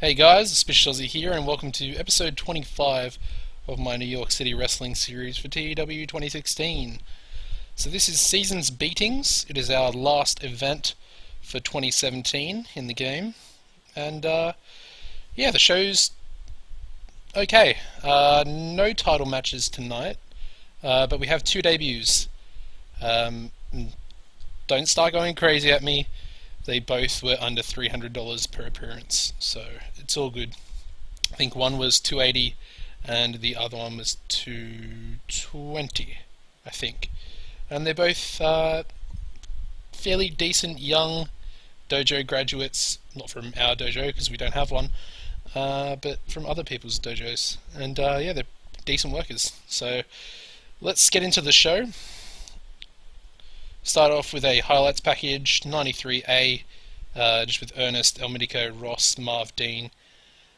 Hey guys, AuspiciousAussie here, and welcome to episode 25 of my New York City wrestling series for TEW 2016. So this is Seasons Beatings. It is our last event for 2017 in the game, and yeah, the show's okay. No title matches tonight, but we have two debuts. Don't start going crazy at me. They both were under $300 per appearance, so it's all good. I think one was $280 and the other one was $220, I think. And they're both fairly decent young dojo graduates, not from our dojo because we don't have one, but from other people's dojos. And yeah, they're decent workers. So let's get into the show. Start off with a highlights package, 93A, just with Ernest, El Medico, Ross, Marv Dean,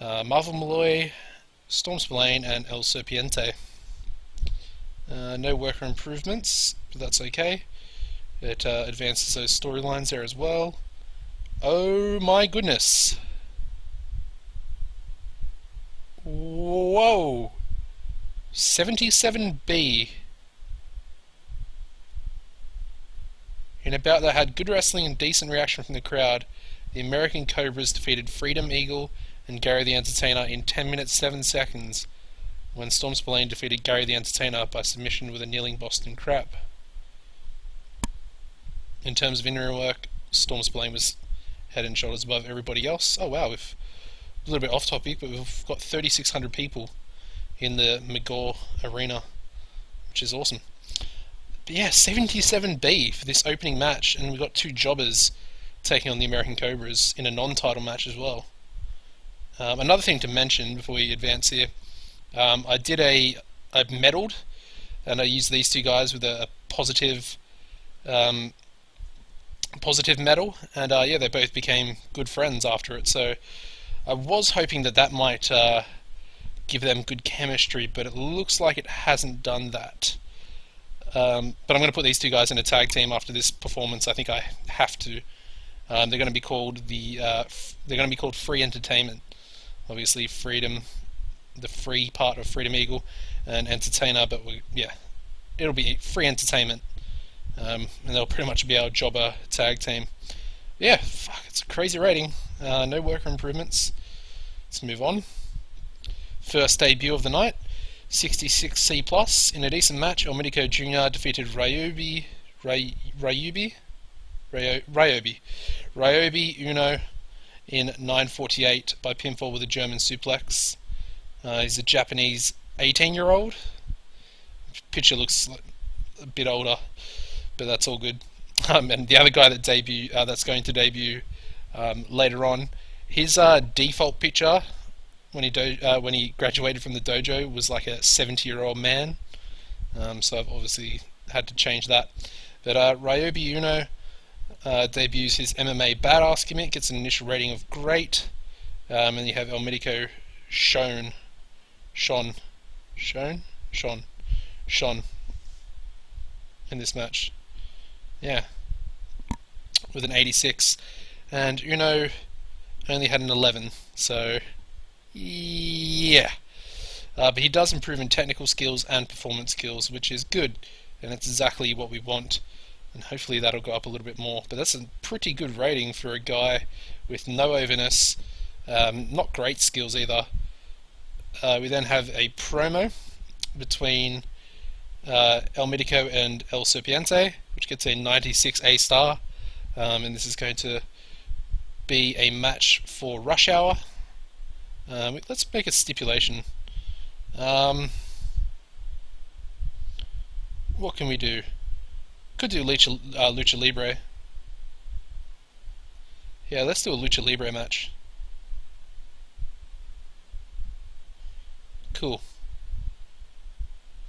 Marvel Malloy, Storm Spillane, and El Serpiente. No worker improvements, but that's okay. It advances those storylines there as well. Oh my goodness! Whoa! 77B. In a bout that had good wrestling and decent reaction from the crowd, the American Cobras defeated Freedom Eagle and Gary the Entertainer in 10 minutes 7 seconds, when Storm Spillane defeated Gary the Entertainer by submission with a kneeling Boston Crab. In terms of in-ring work, Storm Spillane was head and shoulders above everybody else. Oh wow, we've a little bit off topic, but we've got 3,600 people in the McGaw Arena, which is awesome. But yeah, 77B for this opening match, and we've got two jobbers taking on the American Cobras in a non-title match as well. Another thing to mention before we advance here, I medaled, and I used these two guys with a positive medal, and yeah, they both became good friends after it. So I was hoping that might give them good chemistry, but it looks like it hasn't done that. But I'm going to put these two guys in a tag team after this performance. I think I have to. They're going to be called Free Entertainment. Obviously, Freedom, the free part of Freedom Eagle, and Entertainer. But yeah, it'll be Free Entertainment, and they'll pretty much be our jobber tag team. Yeah, fuck, it's a crazy rating. No worker improvements. Let's move on. First debut of the night. 66C+, in a decent match, El Medico Jr. defeated Ryobi Uno in 9:48 by pinfall with a German suplex. He's a Japanese 18-year-old. Picture looks a bit older, but that's all good. And the other guy that's going to debut later on, his default picture when he graduated from the dojo was like a 70-year-old man, so I've obviously had to change that. But Ryobi Uno debuts his MMA badass gimmick, gets an initial rating of great, and you have El Medico Sean in this match. Yeah, with an 86, and Uno only had an 11, so yeah, but he does improve in technical skills and performance skills, which is good, and it's exactly what we want, and hopefully that'll go up a little bit more. But that's a pretty good rating for a guy with no overness, not great skills either. We then have a promo between El Medico and El Serpiente, which gets a 96A star, and this is going to be a match for Rush Hour. Let's make a stipulation. What can we do? Could do Lucha Libre. Yeah, let's do a Lucha Libre match. Cool.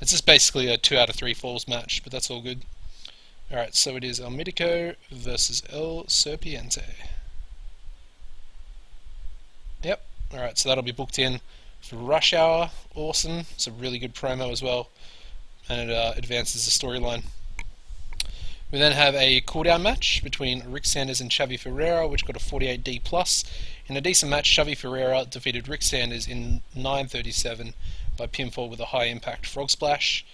It's just basically a 2 out of 3 falls match, but that's all good. Alright, so it is El Medico versus El Serpiente. Yep. Alright, so that'll be booked in for Rush Hour. Awesome. It's a really good promo as well, and it advances the storyline. We then have a cooldown match between Rick Sanders and Xavi Ferreira, which got a 48D plus. In a decent match, Xavi Ferreira defeated Rick Sanders in 9:37 by pinfall with a high impact frog splash.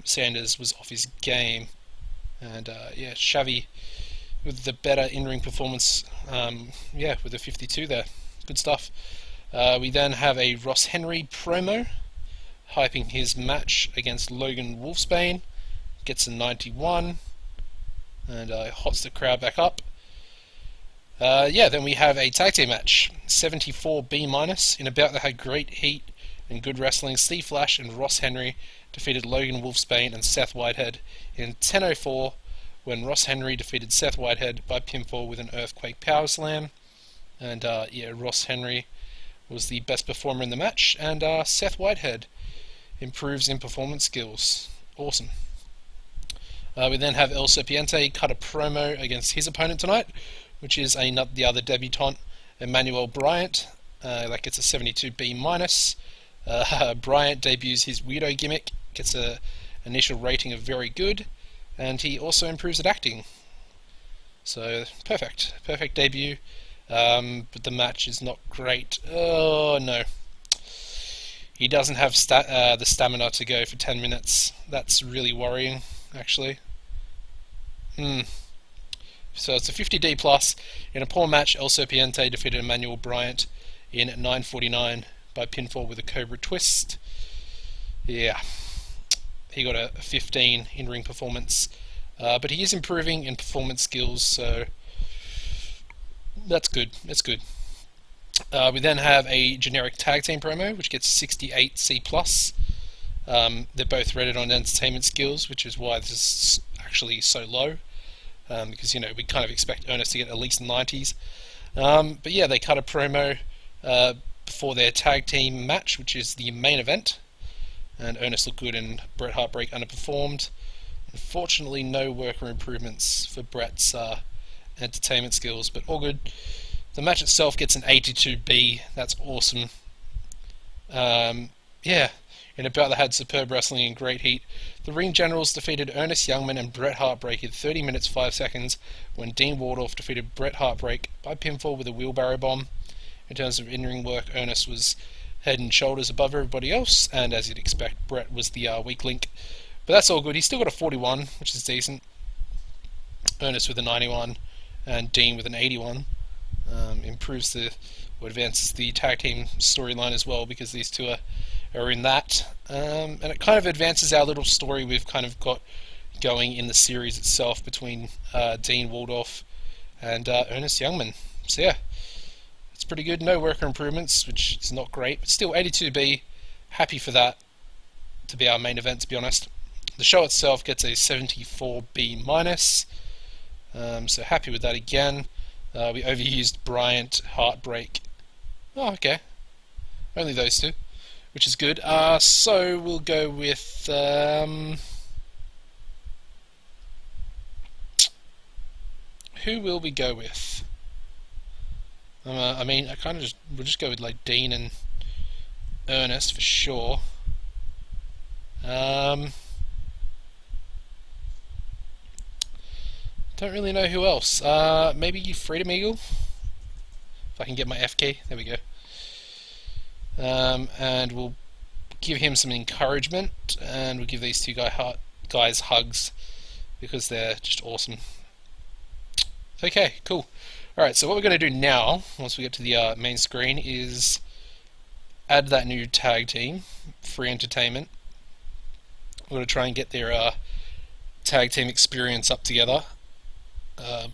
Sanders was off his game, and yeah, Xavi with the better in-ring performance. Yeah, with a 52 there, good stuff. We then have a Ross Henry promo, hyping his match against Logan Wolfsbane. Gets a 91, and hots the crowd back up. Yeah, then we have a tag team match, 74 B-, in a bout that had great heat and good wrestling. Steve Flash and Ross Henry defeated Logan Wolfsbane and Seth Whitehead in 10:04, when Ross Henry defeated Seth Whitehead by pinfall with an Earthquake Power Slam. And yeah, Ross Henry was the best performer in the match, and Seth Whitehead improves in performance skills. Awesome. We then have El Serpiente cut a promo against his opponent tonight, which is the other debutant, Emmanuel Bryant. That gets a 72 B-. Bryant debuts his weirdo gimmick, gets a initial rating of very good, and he also improves at acting. So perfect debut. But the match is not great. Oh no, he doesn't have the stamina to go for 10 minutes. That's really worrying, actually. So it's a 50D plus. In a poor match, El Serpiente defeated Emmanuel Bryant in 9:49 by pinfall with a Cobra Twist. Yeah, he got a 15 in-ring performance, but he is improving in performance skills, so that's good. We then have a generic tag team promo, which gets 68 C+. They're both rated on entertainment skills, which is why this is actually so low. Because, you know, we kind of expect Ernest to get at least 90s. But yeah, they cut a promo before their tag team match, which is the main event. And Ernest looked good and Bret Heartbreak underperformed. Unfortunately, no worker improvements for Bret's entertainment skills, but all good. The match itself gets an 82B. That's awesome. Yeah, in a bout that had superb wrestling and great heat, the Ring Generals defeated Ernest Youngman and Bret Heartbreak in 30 minutes 5 seconds, when Dean Waldorf defeated Bret Heartbreak by pinfall with a wheelbarrow bomb. In terms of in-ring work, Ernest was head and shoulders above everybody else, and as you'd expect, Bret was the weak link. But that's all good. He's still got a 41, which is decent. Ernest with a 91, and Dean with an 81. Advances the tag team storyline as well, because these two are in that. And it kind of advances our little story we've kind of got going in the series itself between Dean Waldorf and Ernest Youngman. So yeah, it's pretty good. No worker improvements, which is not great, but still 82B. Happy for that to be our main event, to be honest. The show itself gets a 74B-. So happy with that again. We overused Bryant, Heartbreak. Oh, okay. Only those two, which is good. So we'll go with who will we go with? I mean, we'll just go with like Dean and Ernest for sure. Don't really know who else. Maybe Freedom Eagle. If I can get my F key. There we go. And we'll give him some encouragement, and we'll give these two guys hugs, because they're just awesome. Okay, cool. Alright, so what we're going to do now, once we get to the main screen, is add that new tag team, Free Entertainment. We're going to try and get their tag team experience up together.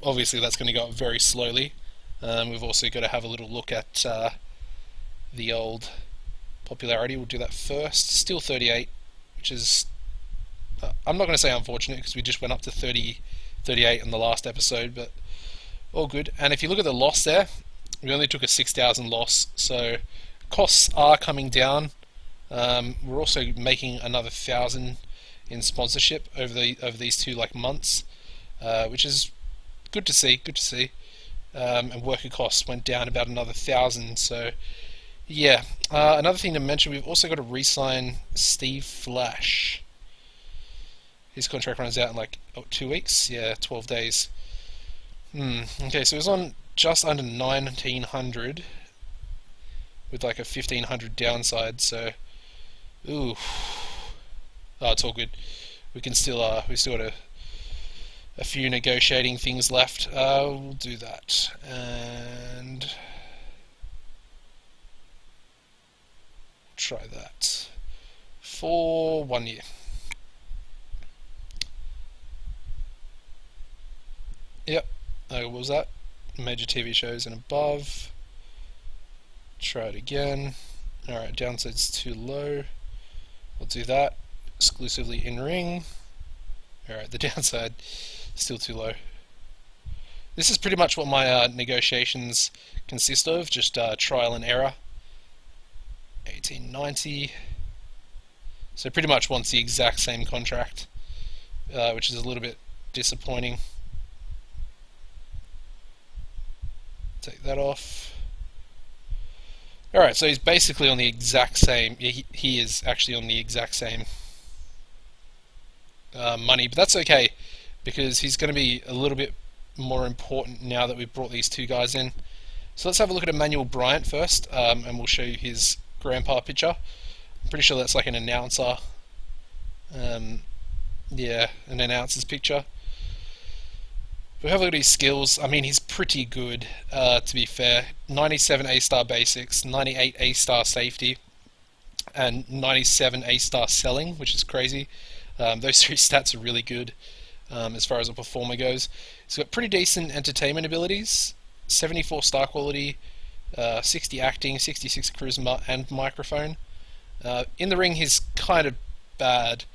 Obviously that's going to go up very slowly. We've also got to have a little look at the old popularity. We'll do that first. Still 38, which is I'm not going to say unfortunate, because we just went up to 38 in the last episode, but all good. And if you look at the loss there, we only took a 6,000 loss, so costs are coming down. We're also making another 1,000 in sponsorship over these two months, which is good to see. And worker costs went down about another 1,000. So yeah, another thing to mention, we've also got to re-sign Steve Flash. His contract runs out in like 2 weeks. Yeah, 12 days. Okay, so he was on just under 1900 with like a 1500 downside. So, ooh, oh, it's all good. We still got a few negotiating things left. We'll do that and try that for 1 year. Yep. What was that? Major TV shows and above. Try it again. Alright, downside's too low. We'll do that. Exclusively in ring. Alright, the downside still too low. This is pretty much what my negotiations consist of, just trial and error. 1890. So pretty much wants the exact same contract, which is a little bit disappointing. Take that off. Alright, so he's basically on the exact same, he is actually on the exact same money, but that's okay, because he's going to be a little bit more important now that we've brought these two guys in. So let's have a look at Emmanuel Bryant first, and we'll show you his grandpa picture. I'm pretty sure that's like an announcer. Yeah, an announcer's picture. We'll have a look at his skills. I mean, he's pretty good, to be fair. 97 A-star basics, 98 A-star safety, and 97 A-star selling, which is crazy. Those three stats are really good as far as a performer goes. He's got pretty decent entertainment abilities, 74 star quality, 60 acting, 66 charisma, and microphone. In the ring, he's kind of bad.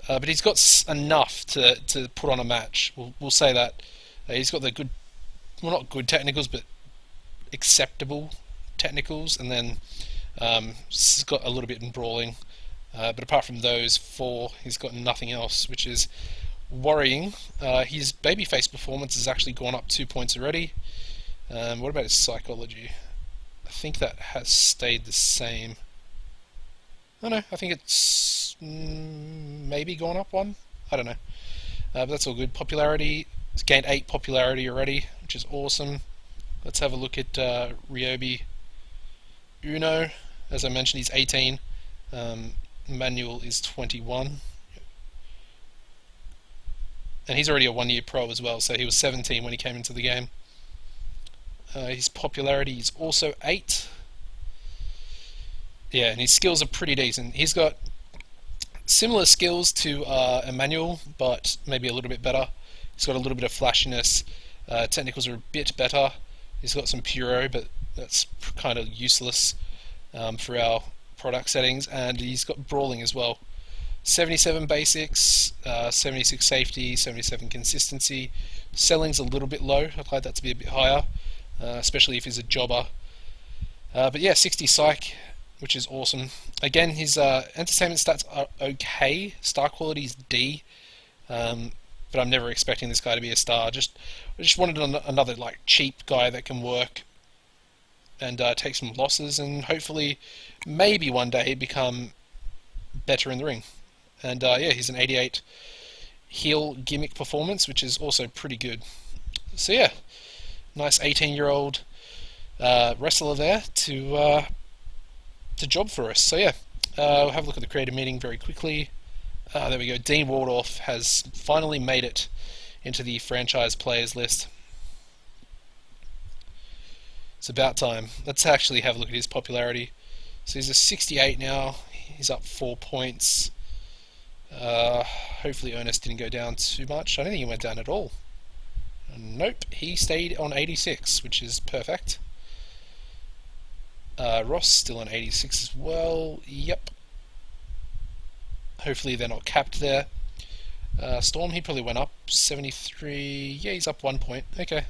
But he's got enough to put on a match. We'll say that. He's got the good, well, not good technicals, but acceptable technicals, and then he's got a little bit in brawling. But apart from those four, he's got nothing else, which is worrying. His babyface performance has actually gone up 2 points already. What about his psychology? I think that has stayed the same. Oh no, I think it's maybe gone up one. I don't know. But that's all good. Popularity, it's gained 8 popularity already, which is awesome. Let's have a look at Ryobi Uno. As I mentioned, he's 18. Manuel is 21. And he's already a 1 year pro as well, so he was 17 when he came into the game. His popularity is also 8. Yeah, and his skills are pretty decent. He's got similar skills to Emmanuel, but maybe a little bit better. He's got a little bit of flashiness. Technicals are a bit better. He's got some Puro, but that's kind of useless for our product settings. And he's got brawling as well. 77 basics, 76 safety, 77 consistency. Selling's a little bit low. I'd like that to be a bit higher, especially if he's a jobber. But yeah, 60 psych, which is awesome. Again, his entertainment stats are okay. Star quality is D, but I'm never expecting this guy to be a star. I just wanted another like cheap guy that can work and take some losses, and hopefully, maybe one day become better in the ring. And yeah, he's an 88 heel gimmick performance, which is also pretty good. So yeah, nice 18-year-old wrestler there to job for us. So yeah, we'll have a look at the creative meeting very quickly. There we go. Dean Waldorf has finally made it into the franchise players list. It's about time. Let's actually have a look at his popularity. So he's a 68 now. He's up 4 points. Hopefully Ernest didn't go down too much. I don't think he went down at all. Nope, he stayed on 86, which is perfect. Ross still on 86 as well. Yep. Hopefully they're not capped there. Storm, he probably went up 73. Yeah, he's up 1 point. Okay.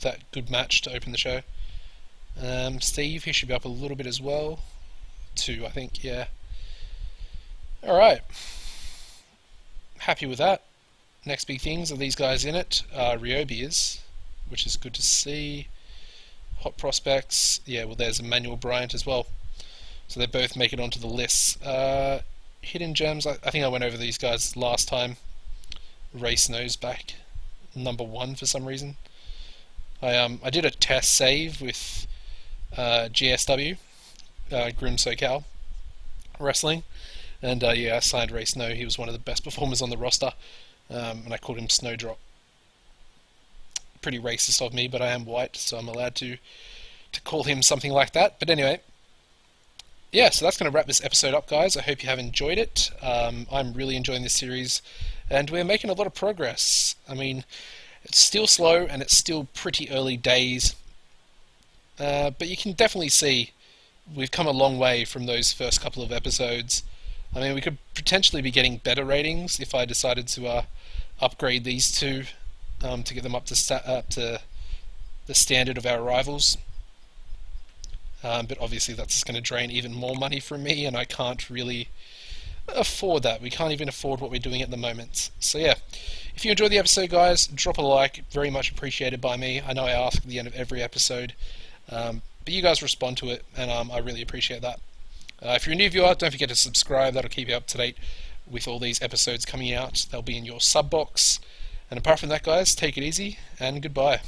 That good match to open the show. Steve, he should be up a little bit as well. 2, I think, yeah. Alright. Happy with that. Next big things are these guys in it. Ryobi is, which is good to see. Hot prospects. Yeah, well, there's Emmanuel Bryant as well. So they both make it onto the list. hidden gems. I think I went over these guys last time. Race Nose back number 1 for some reason. I did a test save with GSW, Grim SoCal Wrestling, and yeah, I signed Race No. He was one of the best performers on the roster, and I called him Snowdrop. Pretty racist of me, but I am white, so I'm allowed to call him something like that. But anyway, yeah, so that's going to wrap this episode up, guys. I hope you have enjoyed it. I'm really enjoying this series, and we're making a lot of progress. I mean, it's still slow, and it's still pretty early days, but you can definitely see we've come a long way from those first couple of episodes. I mean, we could potentially be getting better ratings if I decided to upgrade these two to get them up to the standard of our rivals. But obviously that's just going to drain even more money from me, and I can't really afford that. We can't even afford what we're doing at the moment. So yeah, if you enjoyed the episode, guys, drop a like. Very much appreciated by me. I know I ask at the end of every episode, but you guys respond to it, and I really appreciate that. If you're a new viewer, don't forget to subscribe. That'll keep you up to date with all these episodes coming out. They'll be in your sub box. And apart from that, guys, take it easy, and goodbye.